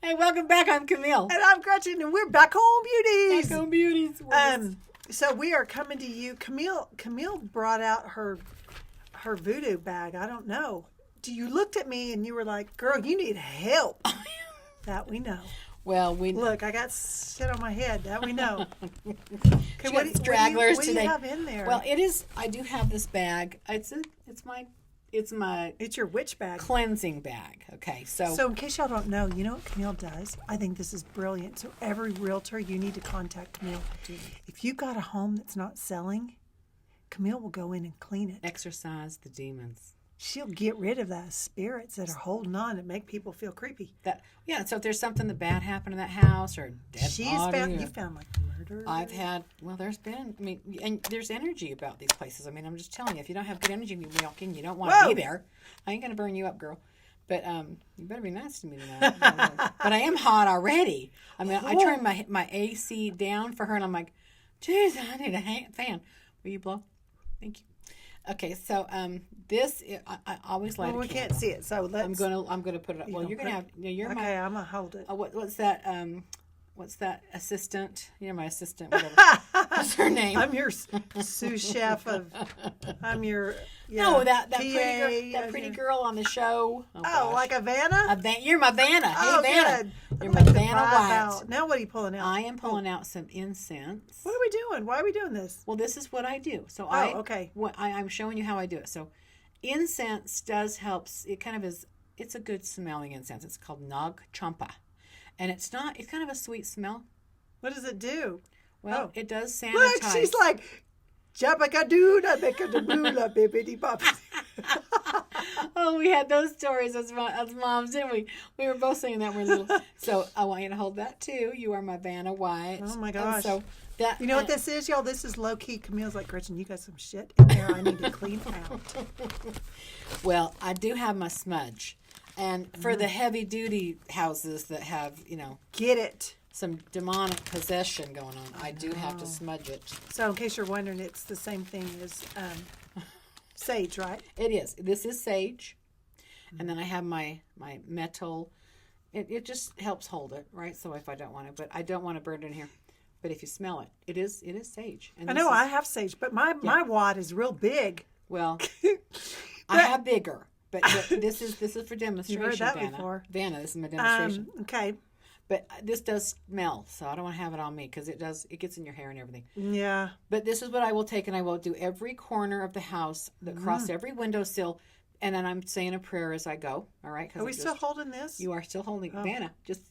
Hey, welcome back. I'm Kimile. And I'm Gretchen, and we're Back Home Beauties. Back Home Beauties. So we are coming to you. Camille brought out her voodoo bag. I don't know. You looked at me and you were like, girl, you need help. That we know. Well, Look, I got shit on my head. That we know. Okay, what do you have in there? Well, it is. I do have this bag. It's your witch bag. Cleansing bag. Okay, so in case y'all don't know, you know what Camille does? I think this is brilliant. So every realtor, you need to contact Camille. If you got a home that's not selling, Camille will go in and clean it. Exorcise the demons. She'll get rid of those spirits that are holding on and make people feel creepy. So if there's something that bad happened in that house or dead body, you found like murder. I've had. Well, there's been. I mean, and there's energy about these places. I mean, I'm just telling you, if you don't have good energy when you walk in, you don't want to be there. I ain't gonna burn you up, girl. But you better be nice to me tonight. But I am hot already. I mean, I turned my AC down for her, and I'm like, geez, I need a fan. Will you blow? Thank you. Okay, so this I always like. Well, we can't see it, so let's. I'm gonna put it up. Well, you're gonna have. You're okay, my. I'm gonna hold it. What's that? What's that assistant? You're my assistant. Whatever. What's her name? I'm your sous chef of. I'm your. No, that PA, pretty girl on the show. Oh, like a Vanna? You're my Vanna. Oh, hey, Vanna. Good. You're my Vanna White. Now what are you pulling out? I am pulling out some incense. What are we doing? Why are we doing this? Well, this is what I do. So okay. I'm showing you how I do it. So incense does help. It kind of is. It's a good smelling incense. It's called Nag Champa. And it's kind of a sweet smell. What does it do? Well, it does sanitize. Look, she's like, Jabba-ka-doo-da, beka-da-boo-da, bippity-bop. Oh, we had those stories as moms, didn't we? We were both saying that when we were little. So I want you to hold that too. You are my Vanna White. Oh my gosh. So that, you know what this is, y'all? This is low-key. Camille's like, Gretchen, you got some shit in there I need to clean out. Well, I do have my smudge. And for the heavy-duty houses that have, get it. Some demonic possession going on, I do have to smudge it. So in case you're wondering, it's the same thing as sage, right? It is. This is sage. And then I have my metal. It just helps hold it, right? So if I don't want it, but I don't want to burn it in here. But if you smell it, it is sage. And I know I have sage, but my wad is real big. Well, I have bigger. But this is for demonstration. You've heard that Vanna. before. Vanna, this is my demonstration. Okay. But this does smell, so I don't want to have it on me because it gets in your hair and everything. Yeah. But this is what I will take, and I will do every corner of the house, across every windowsill, and then I'm saying a prayer as I go. All right? Are we still holding this? You are still holding it. Vanna, just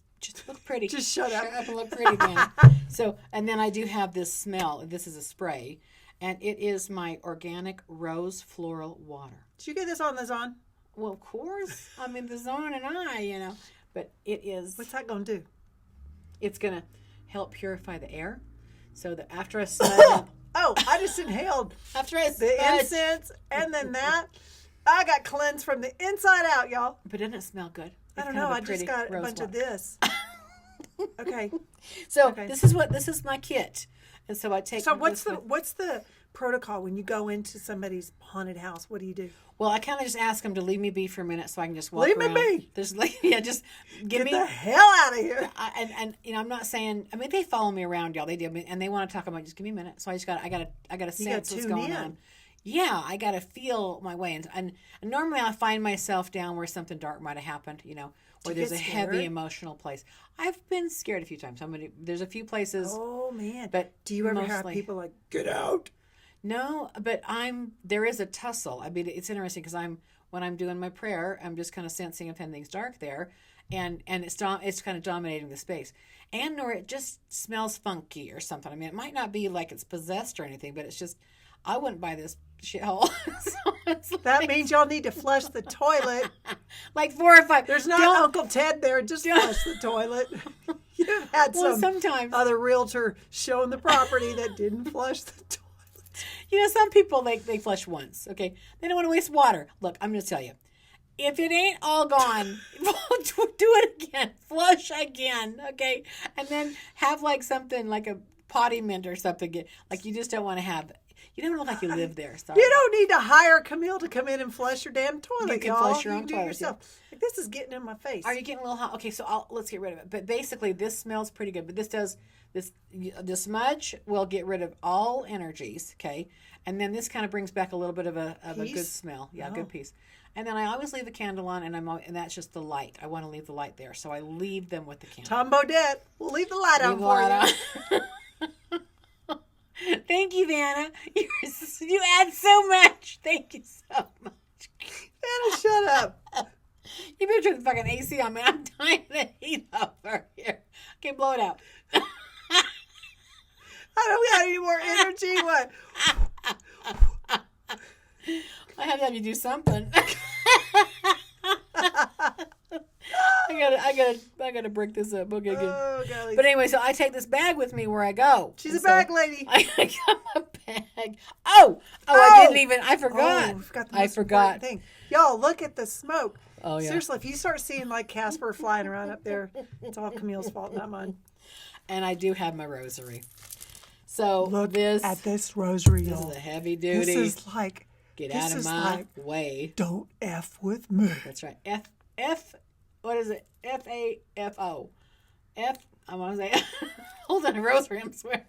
look pretty. Just shut up. Shut up and look pretty, Vanna. So, and then I do have this smell. This is a spray, and it is my organic rose floral water. Did you get this on the Zon? Well, of course. I mean, the Zon and I, But it is. What's that going to do? It's going to help purify the air. So that after I smudge. I just inhaled after I the incense and then that. I got cleansed from the inside out, y'all. But doesn't it smell good? I don't know. I just got a bunch of this. Okay. So this is my kit. And so I take. So what's the protocol when you go into somebody's haunted house? What do you do? Well, I kind of just ask them to leave me be for a minute so I can just walk around. Leave me be. Just get me the hell out of here. And I'm not saying. I mean, they follow me around, y'all. They do, and they want to talk about. Just give me a minute. So I gotta sense what's going on. Yeah, I gotta feel my way, and normally I find myself down where something dark might have happened. Or there's a heavy emotional place. I've been scared a few times. There's a few places. Oh man! But do you ever have people like get out? No, but there is a tussle. I mean, it's interesting because when I'm doing my prayer, I'm just kind of sensing if anything's dark there, and it's kind of dominating the space, or it just smells funky or something. I mean, it might not be like it's possessed or anything, but it's just I wouldn't buy this shithole. So that means y'all need to flush the toilet. Like 4 or 5. There's not Uncle Ted there. Just flush the toilet. You've had sometimes other realtor showing the property that didn't flush the toilet. Some people, they flush once, okay? They don't want to waste water. Look, I'm going to tell you. If it ain't all gone, do it again. Flush again, okay? And then have like something like a potty mint or something. Like you just don't want to have. You don't look like you live there. Sorry. You don't need to hire Camille to come in and flush your damn toilet, You can y'all. flush your You own can do it toilet, yourself. Like, this is getting in my face. Are you getting a little hot? Okay, so let's get rid of it. But basically, this smells pretty good. But the smudge will get rid of all energies, okay? And then this kind of brings back a little bit of a good smell. Yeah, good piece. And then I always leave a candle on, and that's just the light. I want to leave the light there, so I leave them with the candle. Tom Bodette, we'll leave the light on for you. Thank you, Vanna. You add so much. Thank you so much. Vanna, shut up. You better turn the fucking AC on, man. I'm dying to heat up over here. Okay, blow it out. I don't got any more energy. What? I have to have you do something. I gotta break this up. Okay, good. Oh, golly. But anyway, so I take this bag with me where I go. She's a bag lady. I got a bag. I forgot. I forgot. Thing. Y'all, look at the smoke. Oh, yeah. Seriously, if you start seeing like Casper flying around up there, it's all Camille's fault, not mine. And I do have my rosary. So look at this rosary, y'all. This is a heavy duty. This is like, get out of my way. Don't F with me. That's right. What is it? FAFO. I want to say, hold on, a rosary, I'm swearing.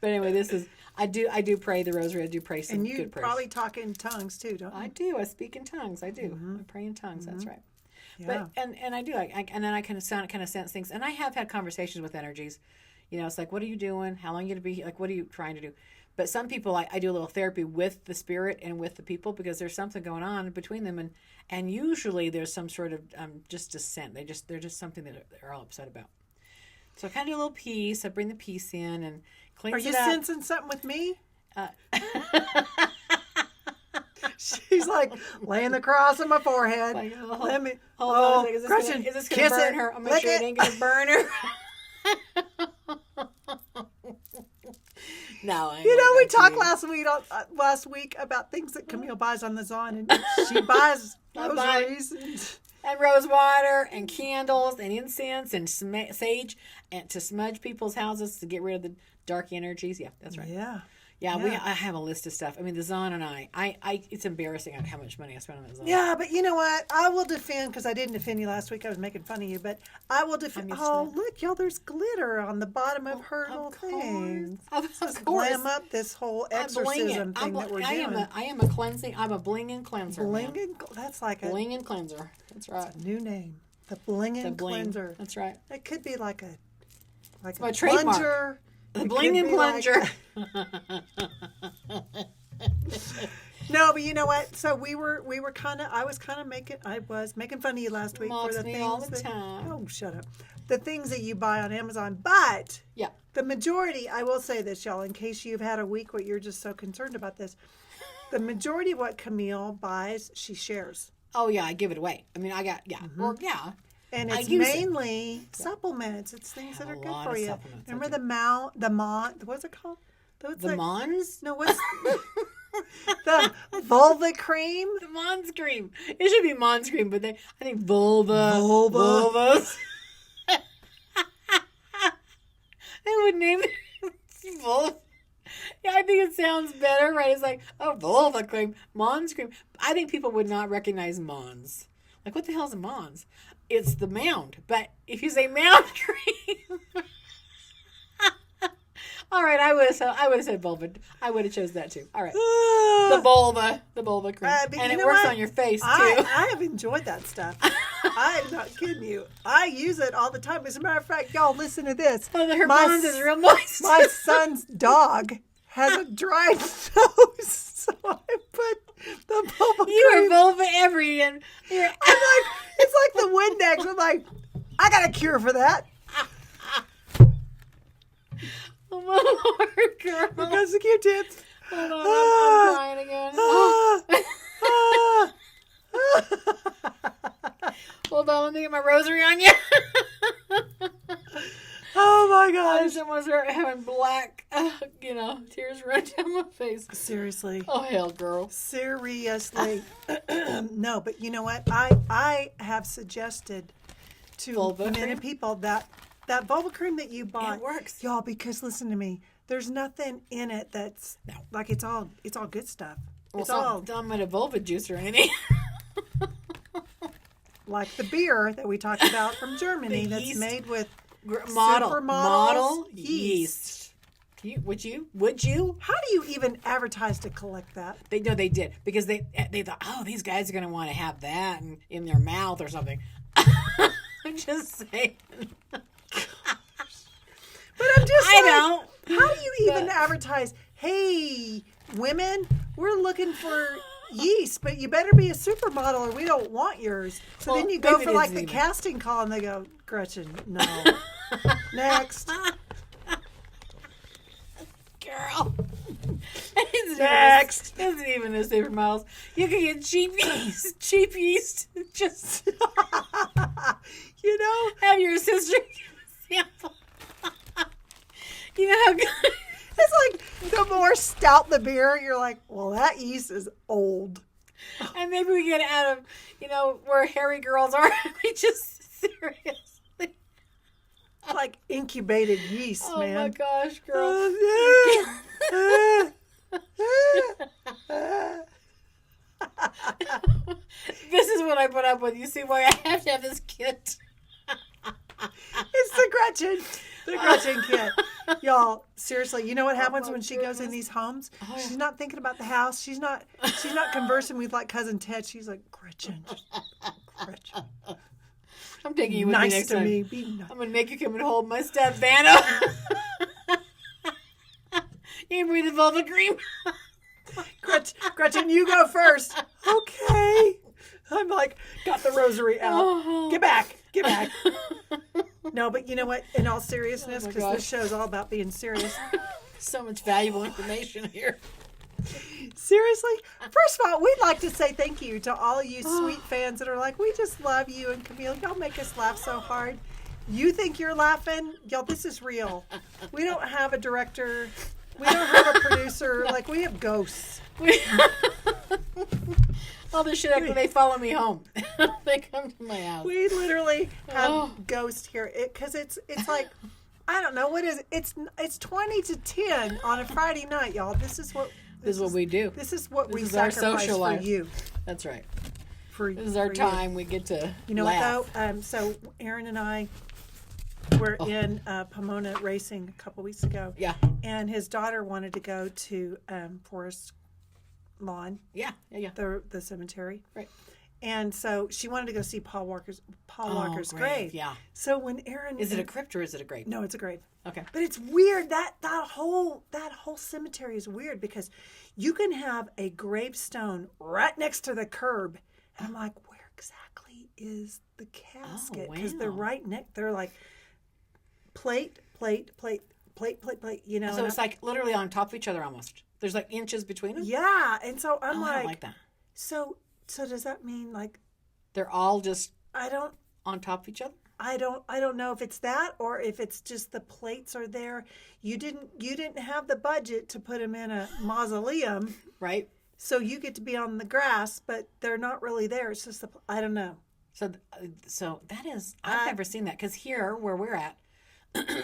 But anyway, I do pray the rosary. I do pray some good prayers. And you probably talk in tongues too, don't you? I do. I speak in tongues. I do. Mm-hmm. I pray in tongues. Mm-hmm. That's right. Yeah. But and I do. And then I kind of sense things. And I have had conversations with energies. You know, it's like, what are you doing? How long are you going to be? Like, what are you trying to do? But some people, I do a little therapy with the spirit and with the people because there's something going on between them. And usually there's some sort of just dissent. They're just something that they're all upset about. So I kind of do a little peace. I bring the peace in and cleans it up. Are you sensing something with me? She's like laying the cross on my forehead. Like, let me. Hold on. Is this going to burn her? I'm going to make sure it ain't going to burn her. No, you know, we talked last week about things that Camille buys on the Zon, and she buys rosaries and rose water and candles and incense and sage and to smudge people's houses to get rid of the dark energies. Yeah, that's right. Yeah, I have a list of stuff. I mean, the Zon and I it's embarrassing how much money I spent on the Zon. Yeah, but you know what? I will defend, because I didn't defend you last week. I was making fun of you, but I will defend. Oh, look, y'all, there's glitter on the bottom of her little thing. Of course. Glam up this whole exorcism thing that we're doing. I am a cleansing. I'm a bling and cleanser. That's like a bling and cleanser. That's right. That's a new name. The bling and cleanser. That's right. It could be like a trademark. The bling and plunger. No, but you know what? So I was making fun of you last week for the things all the time. Oh, shut up. The things that you buy on Amazon, but yeah, the majority. I will say this, y'all, in case you've had a week where you're just so concerned about this. The majority of what Camille buys, she shares. Oh yeah, I give it away. I mean, well, yeah. And it's mainly supplements. It's things that are good for you. Remember what's it called? The Mons? No, what's the vulva cream? The Mons cream. It should be Mons cream, but I think vulvas. They would name it vulva. Yeah, I think it sounds better, right? It's like, vulva cream, Mons cream. I think people would not recognize Mons. Like, what the hell is a Mons? It's the mound. But if you say mound cream... All right, I would have said vulva. I would have chose that too. All right. The vulva cream. And it works on your face too. I have enjoyed that stuff. I am not kidding you. I use it all the time. As a matter of fact, y'all, listen to this. Her Mons is real moist. My son's dog has a dry nose, so I put the vulva cream. You are vulva every and I'm like, it's like the Windex. I'm like, I got a cure for that. Oh my Lord, girl. Because the Q-tips. Hold on, I'm crying again. Hold on, let me get my rosary on you. Oh my gosh. I just almost start having black, tears running down my face. Seriously. Oh, hell, girl. Seriously. No, but you know what? I have suggested to many people that vulva cream that you buy. It works. Y'all, because listen to me. There's nothing in it that's like it's all good stuff. Well, It's all not much vulva juice or anything. like the beer that we talked about from Germany that's yeast. made with Model yeast. Would you? How do you even advertise to collect that? They did because they thought, oh, these guys are going to want to have that in their mouth or something. I'm just saying. But I'm just I know. How do you even advertise, hey, women, we're looking for yeast, but you better be a supermodel or we don't want yours. So Well, then you go maybe for it like isn't the even. casting call and they go, Gretchen, no. Next. Girl. Next. Isn't even a supermodels. You can get cheap yeast. Cheap yeast. Just You know, have your sister sample. You know how good. it's like the more stout the beer, you're like, well, that yeast is old. And maybe we get out of, where hairy girls are. We just seriously. Like incubated yeast, Oh man. my gosh, girl. This is what I put up with. You see why I have to have this kit? It's the Gretchen kit. Y'all, seriously, you know what happens when she goes in these homes? Oh. She's not thinking about the house. She's not conversing with like cousin Ted. She's like, Gretchen. I'm taking you with me Nice next to time. me. Be nice. I'm going to make you come and hold my stud Vanna. You can breathe the vulva cream. Gretchen, you go first. Okay. I'm like, got the rosary out. Oh. Get back. No, but you know what? In all seriousness, Oh my because this gosh. show's all about being serious. So much valuable information here. Seriously? First of all, we'd like to say thank you to all you sweet fans that are like, we just love you and Kimile. Y'all make us laugh so hard. You think you're laughing? Y'all, this is real. We don't have a director. We don't have a producer. Like, we have ghosts. All this shit after they follow me home. They come to my house. We literally have Oh. ghosts here. Because it's like, I don't know, what is it? It's 20 to 10 on a Friday night, y'all. This is what we do. This is what This we is our sacrifice social for life. you. That's right. This This is our time. We get to You know laugh. what though? So Aaron and I were in Pomona racing a couple weeks ago. Yeah. And his daughter wanted to go to Forrest Lawn, Yeah. the cemetery. Right. And so she wanted to go see Paul Walker's grave, grave. yeah. So when Aaron Is it a crypt or is it a grave? No, it's a grave. Okay. But it's weird that whole cemetery is weird because you can have a gravestone right next to the curb, and I'm like, where exactly is the casket? Because they're wow. right next. They're like plate. You know. So and it's like literally on top of each other almost. There's like inches between them? yeah, and so I'm I don't like, like that. so does that mean like They're all just I don't on top of each other? I don't know if it's that or if it's just the plates are there. You didn't have the budget to put them in a mausoleum, Right? so you get to be on the grass, but they're not really there. It's just I don't know. So that is, I've never seen that because here where we're at,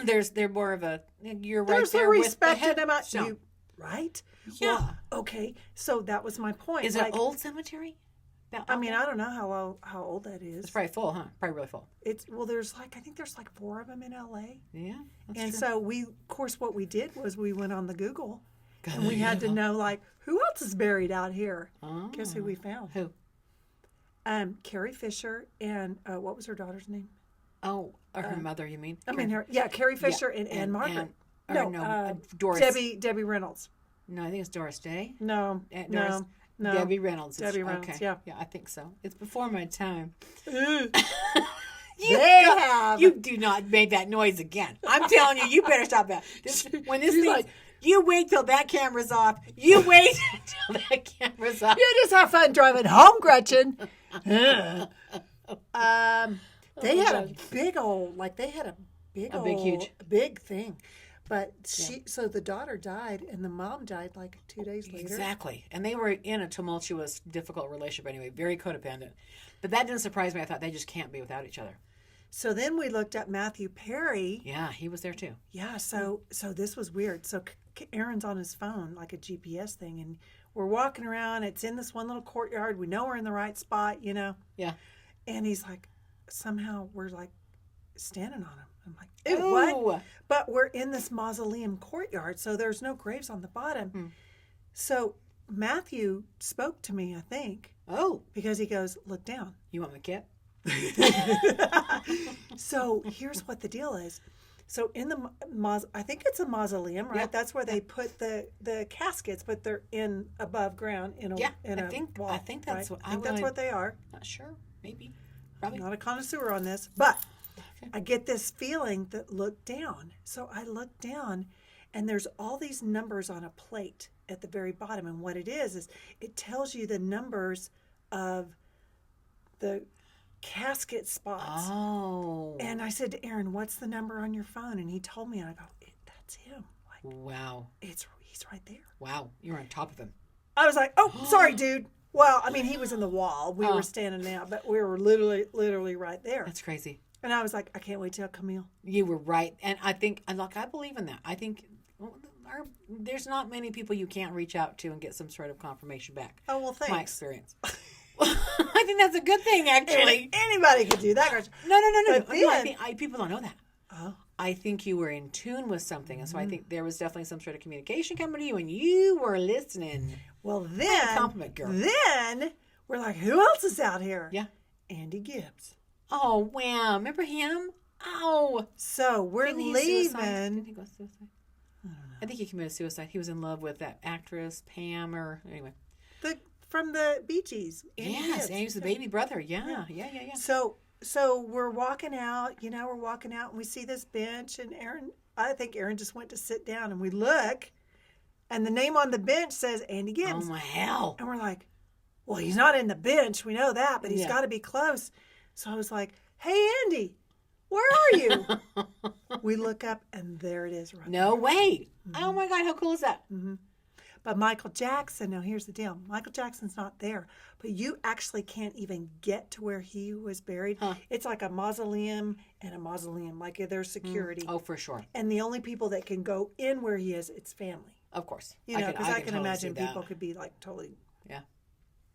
they're more of a, you're right There's there a with the respect in about headstone. you, right? Yeah. Well, okay, so that was my point. Is it an old cemetery? I mean, I don't know how old that is. It's probably full, huh? Probably really full. There's I think there's 4 of them in LA. Yeah. That's And true. so of course, what we did was we went on the Google, and we had to know who else is buried out here. Oh. Guess who we found? Who? Carrie Fisher and what was her daughter's name? Oh, or her mother, you mean? Carrie Fisher and Ann Margaret. Doris. Debbie Reynolds. No, I think it's Doris Day. No, Doris, no. Debbie Reynolds. Debbie Reynolds, Okay. yeah. Yeah, I think so. It's before my time. have. You do not make that noise again. I'm telling you, you better stop that. When this thing, you wait till that camera's off. You wait until that camera's off. You just have fun driving home, Gretchen. They had a big old, big thing. But so the daughter died and the mom died 2 days later. Exactly. And they were in a tumultuous, difficult relationship anyway, very codependent. But that didn't surprise me. I thought they just can't be without each other. So then we looked up Matthew Perry. Yeah, he was there too. Yeah, so this was weird. So Aaron's on his phone, like a GPS thing, and we're walking around. It's in this one little courtyard. We know we're in the right spot, you know. Yeah. And he's like, somehow we're like standing on him. I'm like, ew, what? But we're in this mausoleum courtyard, so there's no graves on the bottom. So Matthew spoke to me, I think. Oh. Because he goes, look down. You want my kit? So here's what the deal is. So in the I think it's a mausoleum, right? Yeah. That's where they put the caskets, but they're in above ground in a wall. I think that's right? what I think that's what they are. Not sure. Maybe. Probably. I'm not a connoisseur on this, but I get this feeling that look down. So I look down, and there's all these numbers on a plate at the very bottom, and what it is it tells you the numbers of the casket spots. Oh. And I said to Aaron, what's the number on your phone? And he told me, and I go, that's him. Like, wow. He's right there. Wow. You're on top of him. I was like, oh, sorry, dude. Well, I mean, he was in the wall. We were standing out, but we were literally right there. That's crazy. And I was like, I can't wait to tell Kimile. You were right. And I think, I believe in that. I think there's not many people you can't reach out to and get some sort of confirmation back. Oh, well, thanks. My experience. I think that's a good thing, actually. Anybody could do that. No. But then, I think people don't know that. Oh. I think you were in tune with something. And so I think there was definitely some sort of communication coming to you, and you were listening. Well, then, compliment, girl. Then we're like, who else is out here? Yeah. Andy Gibbs. Oh, wow. Remember him? Oh. So we're leaving. Didn't he go suicide? I think he committed suicide. He was in love with that actress, Pam, or anyway. From the Bee Gees. Yes, and he was the baby brother. Yeah. So we're walking out, and we see this bench, and I think Aaron just went to sit down, and we look, and the name on the bench says Andy Gibbs. Oh, my hell. And we're like, well, he's not in the bench. We know that, but he's got to be close. So I was like, hey, Andy, where are you? We look up, and there it is. Right no there. way. Mm-hmm. Oh, my God. How cool is that? Mm-hmm. But Michael Jackson, now here's the deal. Michael Jackson's not there, but you actually can't even get to where he was buried. Huh. It's like a mausoleum and a mausoleum, like there's security. Oh, for sure. And the only people that can go in where he is, it's family. Of course. Because I can totally imagine people could be like totally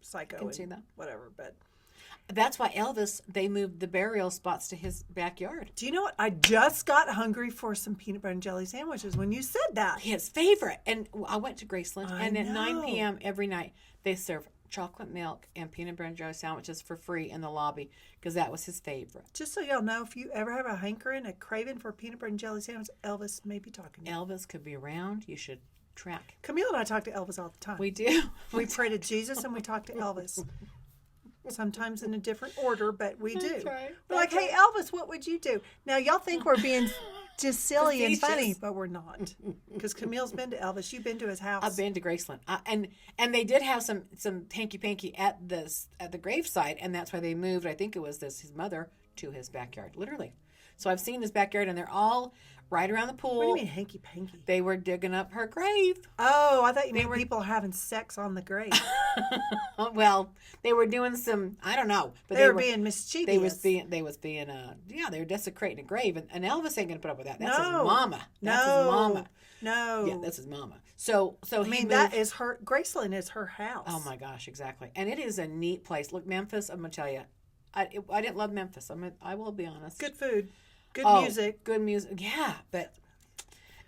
psycho. I can see that. Whatever, but... That's why Elvis, they moved the burial spots to his backyard. Do you know what? I just got hungry for some peanut butter and jelly sandwiches when you said that. His favorite. And I went to Graceland, and at 9 p.m. every night, they serve chocolate milk and peanut butter and jelly sandwiches for free in the lobby, because that was his favorite. Just so y'all know, if you ever have a hankering, a craving for a peanut butter and jelly sandwich, Elvis may be talking to you. Elvis could be around. You should track. Kimile and I talk to Elvis all the time. We do. We pray to Jesus and we talk to Elvis. Sometimes in a different order, but we do. Right. We're like, hey, Elvis, what would you do? Now, y'all think we're being just silly and funny, but we're not. Because Camile's been to Elvis. You've been to his house. I've been to Graceland. And they did have some hanky-panky at the gravesite, and that's why they moved, I think it was his mother, to his backyard, literally. So I've seen his backyard, and they're all right around the pool. What do you mean hanky-panky? They were digging up her grave. Oh, I thought you meant people having sex on the grave. Well, they were doing some, I don't know. But they were being mischievous. They was being they were desecrating a grave. And Elvis ain't going to put up with that. That's his No. mama. That's his mama. No. Yeah, that's his mama. So I mean, that is her, Graceland is her house. Oh my gosh, exactly. And it is a neat place. Look, Memphis, I'm going to tell you, I didn't love Memphis. I will be honest. Good food. Good music. Good music. Yeah, but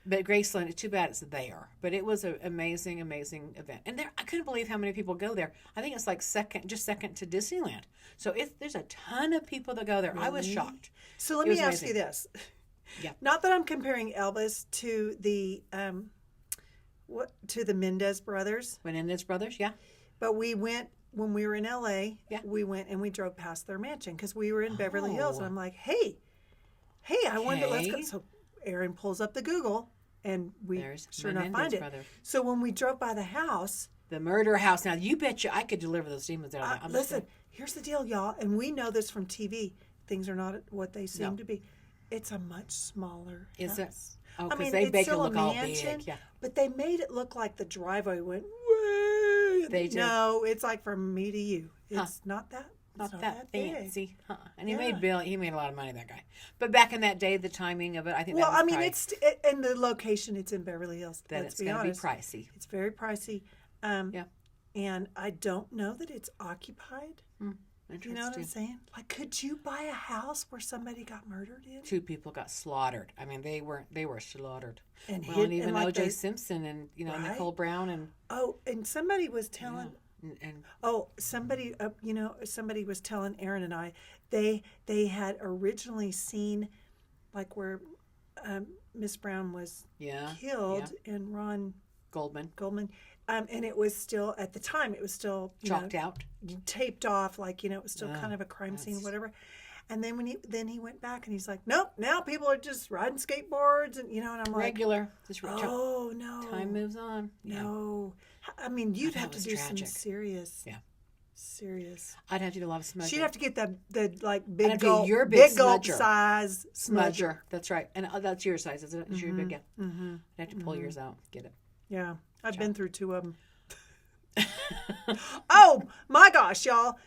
Graceland, it's too bad it's there. But it was an amazing, amazing event. And I couldn't believe how many people go there. I think it's like second to Disneyland. So there's a ton of people that go there. Really? I was shocked. So let me ask you this. Yeah. Not that I'm comparing Elvis to the Mendez brothers. Menendez brothers, yeah. But we went when we were in LA. Yeah. We went and we drove past their mansion because we were in Beverly Hills, and I'm like, hey, I wanted to, let's go. So Aaron pulls up the Google, and we sure enough find it. Brothers. So when we drove by the house, the murder house. Now you betcha I could deliver those demons out of that. Listen, here's the deal, y'all, and we know this from TV. Things are not what they seem to be. It's a much smaller house. Is it? Oh, because they make it look all big. Yeah. But they made it look like the driveway went way. No, it's like from me to you. It's not that. not that big. fancy. And he made a lot of money, that guy. But back in that day, the timing of it, I think Well, that was it's in the location. It's in Beverly Hills. that Let's it's be going to be honest. pricey. It's very pricey. Yeah. And I don't know that it's occupied. Interesting. You know what I'm saying? Like, could you buy a house where somebody got murdered in? 2 people got slaughtered. I mean, they were slaughtered. And and even like O.J. Simpson and Nicole Brown and and somebody was telling. and Somebody somebody was telling Aaron and I they had originally seen like where Miss Brown was killed and Ron Goldman. And it was still at the time it was still Chalked out, taped off, like it was still kind of a crime scene, whatever. And then when he went back and he's like, nope, now people are just riding skateboards and and I'm regular. like, Just oh no, time moves on. No, I mean you'd have to do tragic. some serious. I'd have to do a lot of smudging. She'd have to get the like big gulp, your big gulp smudger. size smudger. That's right, and that's your size, isn't it? It's your big, Mm-hmm. I'd have to pull yours out, get it. Yeah, I've been through 2 of them. Oh my gosh, y'all!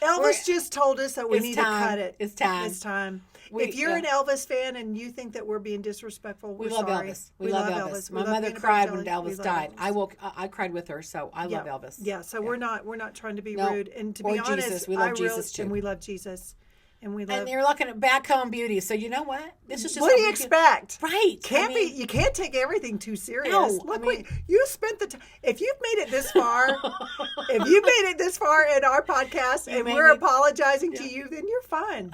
Elvis just told us that we need to cut it. It's time. It's time. If you're an Elvis fan and you think that we're being disrespectful, we we're love sorry. Elvis. We love Elvis. My mother cried when Elvis died. I cried with her, so I love Elvis. Yeah, so we're not trying to be rude. And to be honest, Jesus. We love Jesus too. And we love Jesus. And you're looking at Back Home Beauty. So you know what? This is just what do you expect? Right. You can't take everything too serious. No, Look what you spent the time. If you've made it this far, in our podcast, and we're apologizing to you, then you're fine.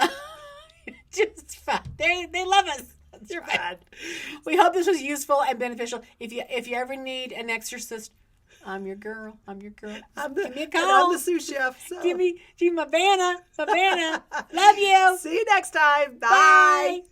Just fine. They love us. You're fine. We hope this was useful and beneficial. If you ever need an exorcist, I'm your girl. Give me a call. I'm the sous chef. So. Give me my Vanna. Love you. See you next time. Bye.